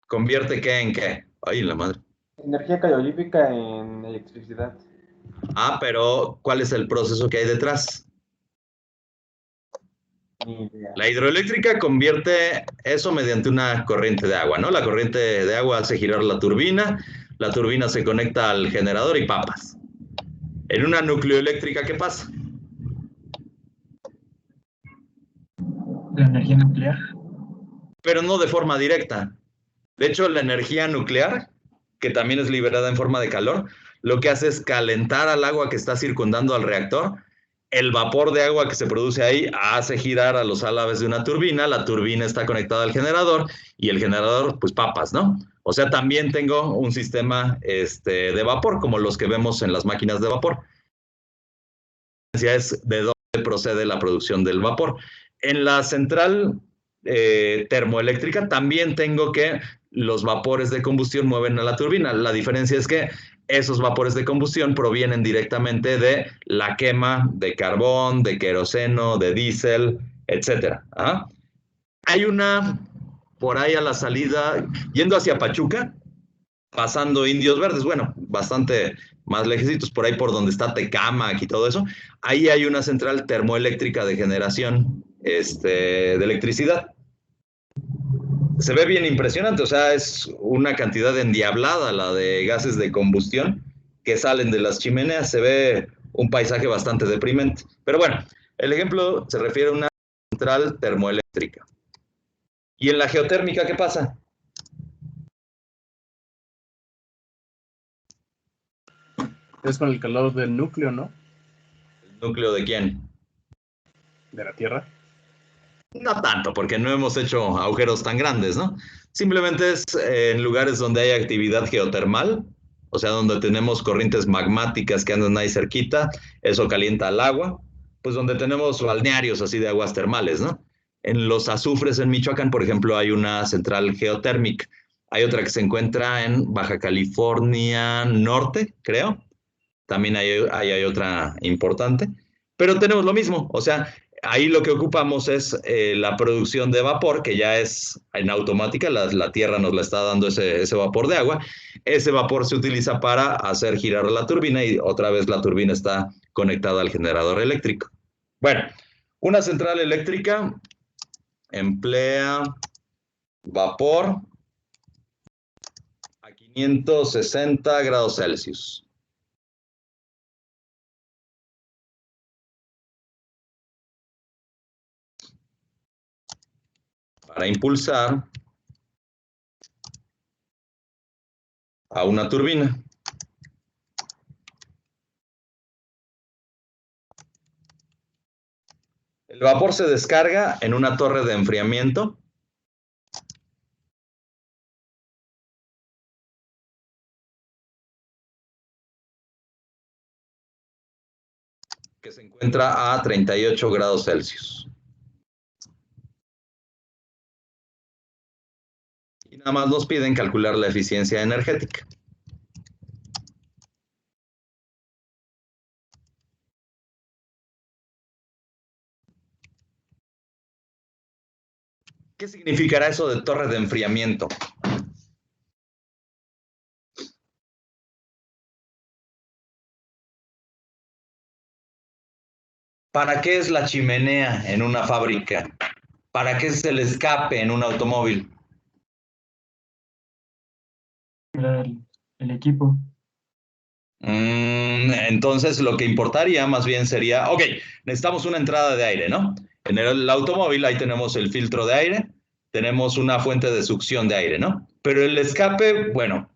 ¿Convierte qué en qué? Ay, la madre. Energía calorífica en electricidad. Pero ¿cuál es el proceso que hay detrás? La hidroeléctrica convierte eso mediante una corriente de agua, ¿no? La corriente de agua hace girar la turbina se conecta al generador y papas. En una nucleoeléctrica, ¿qué pasa? La energía nuclear. Pero no de forma directa. De hecho, la energía nuclear, que también es liberada en forma de calor, lo que hace es calentar al agua que está circundando al reactor El vapor de agua que se produce ahí hace girar a los álabes de una turbina, la turbina está conectada al generador y el generador, pues papas, ¿no? O sea, también tengo un sistema de vapor, como los que vemos en las máquinas de vapor. La diferencia es de dónde procede la producción del vapor. En la central termoeléctrica también tengo que los vapores de combustión mueven a la turbina. La diferencia es que esos vapores de combustión provienen directamente de la quema de carbón, de queroseno, de diésel, etc. ¿Ah? Hay una por ahí a la salida, yendo hacia Pachuca, pasando Indios Verdes, bueno, bastante más lejecitos, por ahí por donde está Tecámac y todo eso, ahí hay una central termoeléctrica de generación de electricidad. Se ve bien impresionante, o sea, es una cantidad endiablada la de gases de combustión que salen de las chimeneas, se ve un paisaje bastante deprimente. Pero bueno, el ejemplo se refiere a una central termoeléctrica. ¿Y en la geotérmica qué pasa? Es con el calor del núcleo, ¿no? ¿El núcleo de quién? De la Tierra. No tanto, porque no hemos hecho agujeros tan grandes, ¿no? Simplemente es en lugares donde hay actividad geotermal, o sea, donde tenemos corrientes magmáticas que andan ahí cerquita, eso calienta el agua, pues donde tenemos balnearios así de aguas termales, ¿no? En los azufres en Michoacán, por ejemplo, hay una central geotérmica. Hay otra que se encuentra en Baja California Norte, creo. También hay otra importante. Pero tenemos lo mismo, o sea, ahí lo que ocupamos es la producción de vapor, que ya es en automática, la Tierra nos la está dando ese vapor de agua. Ese vapor se utiliza para hacer girar la turbina y otra vez la turbina está conectada al generador eléctrico. Bueno, una central eléctrica emplea vapor a 560 grados Celsius. Para impulsar a una turbina. El vapor se descarga en una torre de enfriamiento que se encuentra a 38 grados Celsius. Y nada más nos piden calcular la eficiencia energética. ¿Qué significará eso de torre de enfriamiento? ¿Para qué es la chimenea en una fábrica? ¿Para qué es el escape en un automóvil? El equipo. Entonces lo que importaría más bien sería, ok, necesitamos una entrada de aire, ¿no? En el automóvil ahí tenemos el filtro de aire, tenemos una fuente de succión de aire, ¿no? Pero el escape, bueno,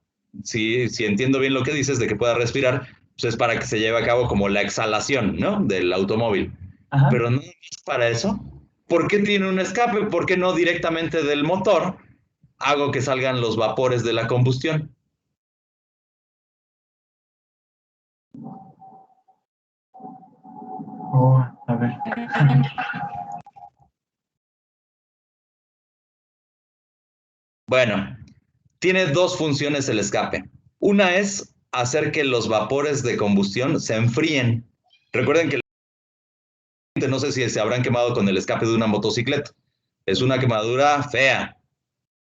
si entiendo bien lo que dices de que pueda respirar, pues es para que se lleve a cabo como la exhalación, ¿no? Del automóvil. Ajá. Pero no es para eso. ¿Por qué tiene un escape? ¿Por qué no directamente del motor hago que salgan los vapores de la combustión? Oh, a ver. Bueno, tiene dos funciones el escape. Una es hacer que los vapores de combustión se enfríen. Recuerden que no sé si se habrán quemado con el escape de una motocicleta. Es una quemadura fea.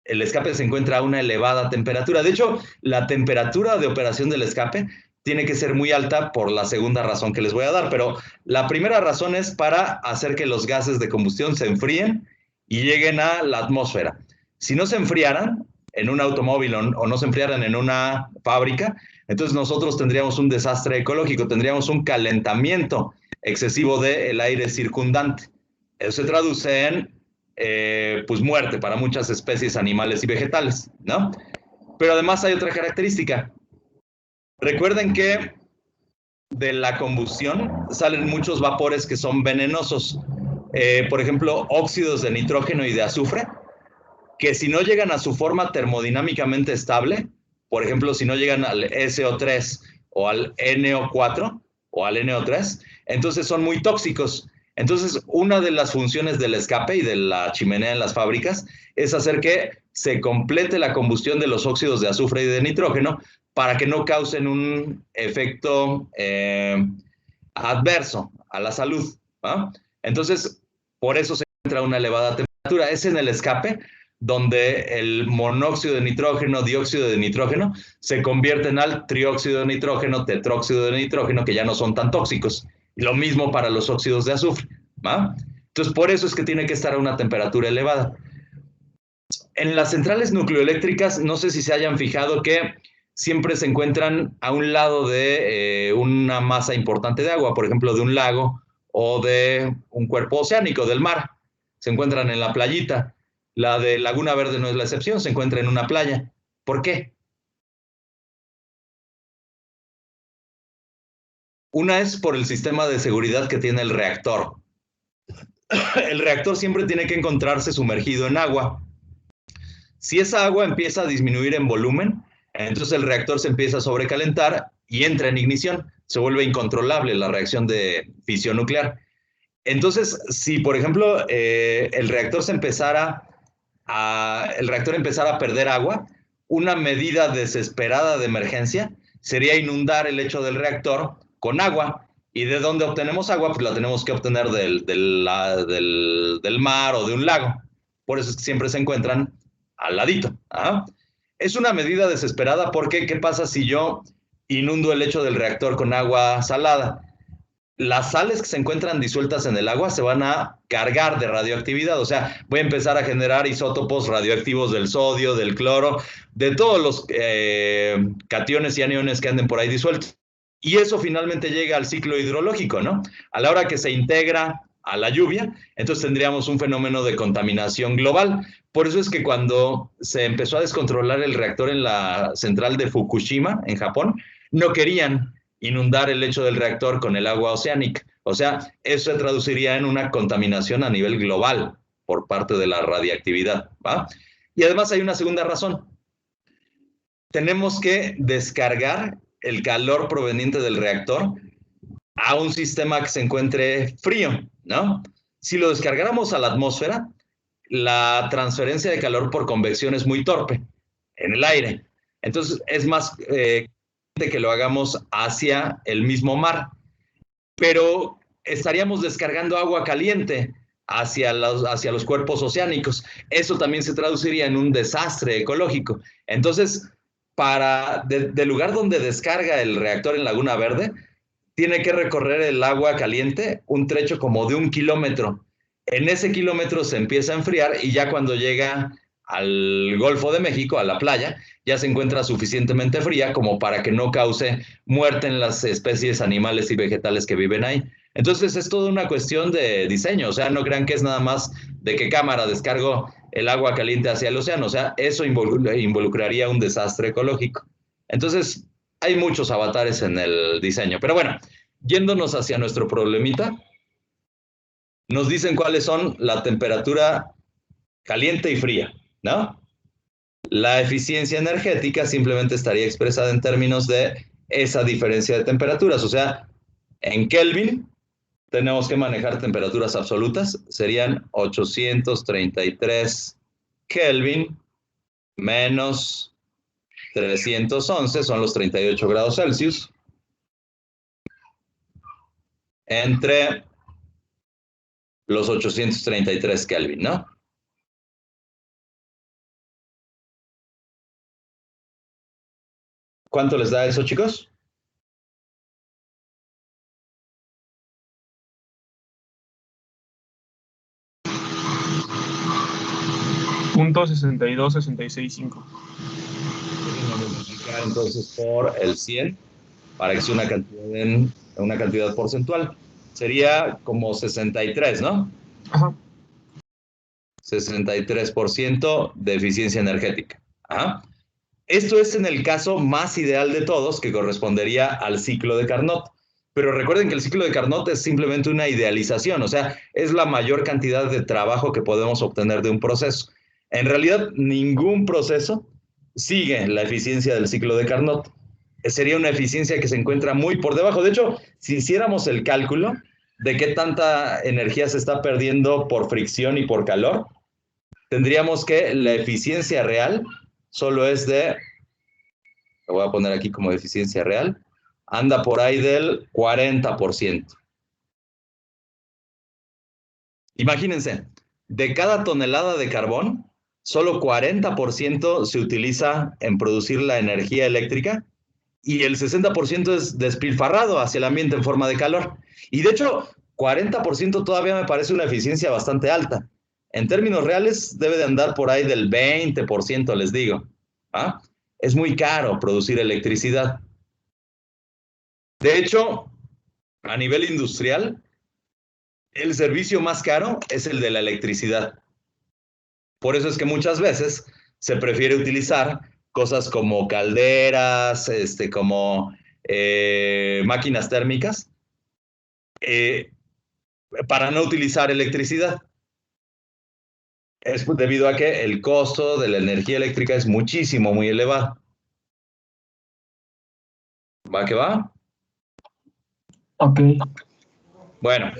El escape se encuentra a una elevada temperatura. De hecho, la temperatura de operación del escape tiene que ser muy alta por la segunda razón que les voy a dar, pero la primera razón es para hacer que los gases de combustión se enfríen y lleguen a la atmósfera. Si no se enfriaran en un automóvil o no se enfriaran en una fábrica, entonces nosotros tendríamos un desastre ecológico, tendríamos un calentamiento excesivo del aire circundante. Eso se traduce en pues muerte para muchas especies animales y vegetales, ¿no? Pero además hay otra característica. Recuerden que de la combustión salen muchos vapores que son venenosos. Por ejemplo, óxidos de nitrógeno y de azufre, que si no llegan a su forma termodinámicamente estable, por ejemplo, si no llegan al SO3 o al NO4 o al NO3, entonces son muy tóxicos. Entonces, una de las funciones del escape y de la chimenea en las fábricas es hacer que se complete la combustión de los óxidos de azufre y de nitrógeno para que no causen un efecto adverso a la salud, ¿no? Entonces, por eso se encuentra una elevada temperatura. Es en el escape donde el monóxido de nitrógeno, dióxido de nitrógeno, se convierten al trióxido de nitrógeno, tetróxido de nitrógeno, que ya no son tan tóxicos. Y lo mismo para los óxidos de azufre, ¿va? Entonces, por eso es que tiene que estar a una temperatura elevada. En las centrales nucleoeléctricas, no sé si se hayan fijado que siempre se encuentran a un lado de una masa importante de agua, por ejemplo, de un lago o de un cuerpo oceánico, del mar. Se encuentran en la playita. La de Laguna Verde no es la excepción, se encuentra en una playa. ¿Por qué? Una es por el sistema de seguridad que tiene el reactor. El reactor siempre tiene que encontrarse sumergido en agua. Si esa agua empieza a disminuir en volumen, entonces el reactor se empieza a sobrecalentar y entra en ignición. Se vuelve incontrolable la reacción de fisión nuclear. Entonces, si por ejemplo el reactor empezara a perder agua, una medida desesperada de emergencia sería inundar el lecho del reactor con agua. ¿Y de dónde obtenemos agua? Pues la tenemos que obtener del mar o de un lago. Por eso es que siempre se encuentran al ladito. ¿Ah? Es una medida desesperada porque ¿qué pasa si yo inundo el lecho del reactor con agua salada? Las sales que se encuentran disueltas en el agua se van a cargar de radioactividad, o sea, voy a empezar a generar isótopos radioactivos del sodio, del cloro, de todos los cationes y aniones que anden por ahí disueltos. Y eso finalmente llega al ciclo hidrológico, ¿no? A la hora que se integra a la lluvia, entonces tendríamos un fenómeno de contaminación global. Por eso es que cuando se empezó a descontrolar el reactor en la central de Fukushima, en Japón, no querían inundar el lecho del reactor con el agua oceánica. O sea, eso se traduciría en una contaminación a nivel global por parte de la radiactividad, ¿va? Y además hay una segunda razón. Tenemos que descargar el calor proveniente del reactor a un sistema que se encuentre frío, ¿no? Si lo descargáramos a la atmósfera, la transferencia de calor por convección es muy torpe en el aire. Entonces, es más que lo hagamos hacia el mismo mar. Pero estaríamos descargando agua caliente hacia los cuerpos oceánicos. Eso también se traduciría en un desastre ecológico. Entonces, del lugar donde descarga el reactor en Laguna Verde, tiene que recorrer el agua caliente un trecho como de 1 kilómetro. En ese kilómetro se empieza a enfriar y ya cuando llega al Golfo de México, a la playa, ya se encuentra suficientemente fría como para que no cause muerte en las especies animales y vegetales que viven ahí. Entonces es toda una cuestión de diseño, o sea, no crean que es nada más de que cámara descargo el agua caliente hacia el océano, o sea, eso involucraría un desastre ecológico. Entonces, hay muchos avatares en el diseño. Pero bueno, yéndonos hacia nuestro problemita, nos dicen cuáles son la temperatura caliente y fría, ¿no? La eficiencia energética simplemente estaría expresada en términos de esa diferencia de temperaturas. O sea, en Kelvin tenemos que manejar temperaturas absolutas. Serían 833 Kelvin menos 311, son los 38 grados Celsius, entre los 833 Kelvin, ¿no? ¿Cuánto les da eso, chicos? .62665. Multiplicar entonces por el 100 para que sea una cantidad porcentual. Sería como 63, ¿no? Ajá. 63% de eficiencia energética. Ajá. Esto es en el caso más ideal de todos, que correspondería al ciclo de Carnot. Pero recuerden que el ciclo de Carnot es simplemente una idealización, o sea, es la mayor cantidad de trabajo que podemos obtener de un proceso. En realidad, ningún proceso sigue la eficiencia del ciclo de Carnot. Sería una eficiencia que se encuentra muy por debajo. De hecho, si hiciéramos el cálculo de qué tanta energía se está perdiendo por fricción y por calor, tendríamos que la eficiencia real solo es de, lo voy a poner aquí como eficiencia real, anda por ahí del 40%. Imagínense, de cada tonelada de carbón, solo 40% se utiliza en producir la energía eléctrica y el 60% es despilfarrado hacia el ambiente en forma de calor. Y de hecho, 40% todavía me parece una eficiencia bastante alta. En términos reales, debe de andar por ahí del 20%, les digo. ¿Ah? Es muy caro producir electricidad. De hecho, a nivel industrial, el servicio más caro es el de la electricidad. Por eso es que muchas veces se prefiere utilizar cosas como calderas, como máquinas térmicas, para no utilizar electricidad. Es debido a que el costo de la energía eléctrica es muchísimo, muy elevado. ¿Va que va? Ok. Bueno,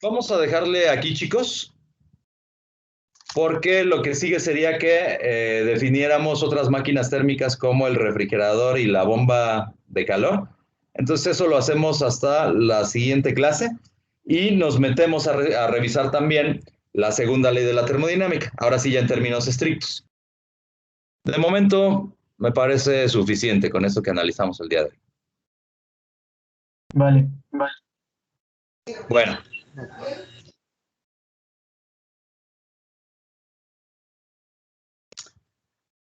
vamos a dejarle aquí, chicos, porque lo que sigue sería que definiéramos otras máquinas térmicas como el refrigerador y la bomba de calor. Entonces eso lo hacemos hasta la siguiente clase y nos metemos a revisar también la segunda ley de la termodinámica, ahora sí ya en términos estrictos. De momento me parece suficiente con esto que analizamos el día de hoy. Vale. Bueno.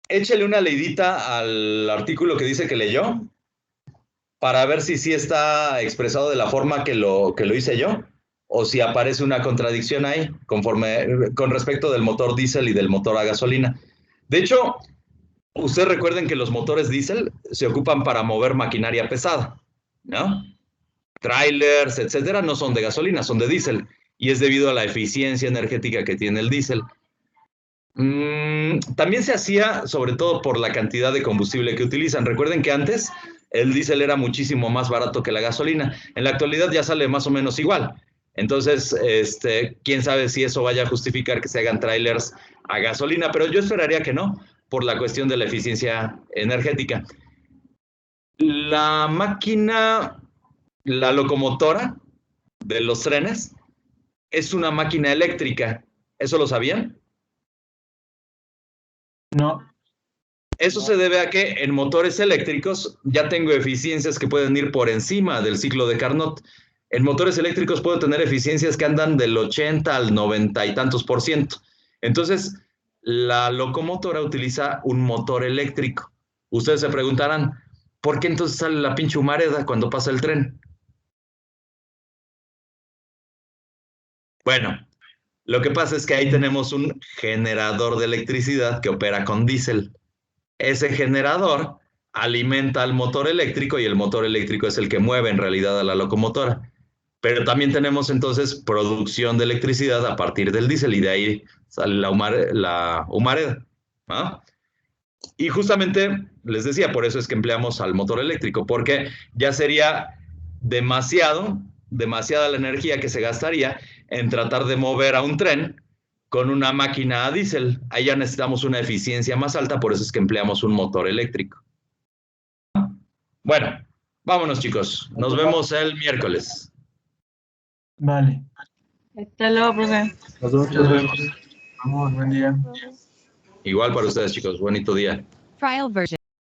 Échele una leidita al artículo que dice que leyó para ver si sí está expresado de la forma que lo hice yo o si aparece una contradicción ahí con respecto del motor diésel y del motor a gasolina. De hecho, ustedes recuerden que los motores diésel se ocupan para mover maquinaria pesada, ¿no? Trailers, etcétera, no son de gasolina, son de diésel y es debido a la eficiencia energética que tiene el diésel. También se hacía sobre todo por la cantidad de combustible que utilizan. Recuerden que antes el diésel era muchísimo más barato que la gasolina. En la actualidad ya sale más o menos igual. Entonces, quién sabe si eso vaya a justificar que se hagan trailers a gasolina, pero yo esperaría que no, por la cuestión de la eficiencia energética. La máquina, la locomotora de los trenes es una máquina eléctrica. ¿Eso lo sabían? No. Eso se debe a que en motores eléctricos ya tengo eficiencias que pueden ir por encima del ciclo de Carnot. En motores eléctricos puedo tener eficiencias que andan del 80 al 90 y tantos %. Entonces, la locomotora utiliza un motor eléctrico. Ustedes se preguntarán, ¿por qué entonces sale la pinche humareda cuando pasa el tren? Bueno, lo que pasa es que ahí tenemos un generador de electricidad que opera con diésel. Ese generador alimenta al motor eléctrico y el motor eléctrico es el que mueve en realidad a la locomotora. Pero también tenemos entonces producción de electricidad a partir del diésel y de ahí sale la humareda. ¿Ah? Y justamente les decía, por eso es que empleamos al motor eléctrico, porque ya sería demasiada la energía que se gastaría en tratar de mover a un tren con una máquina a diésel. Ahí ya necesitamos una eficiencia más alta, por eso es que empleamos un motor eléctrico. Bueno, vámonos chicos, nos vemos el miércoles. Vale. Hasta luego, profe. Nos vemos. Vamos, buen día. Igual para ustedes chicos, bonito día. Trial version.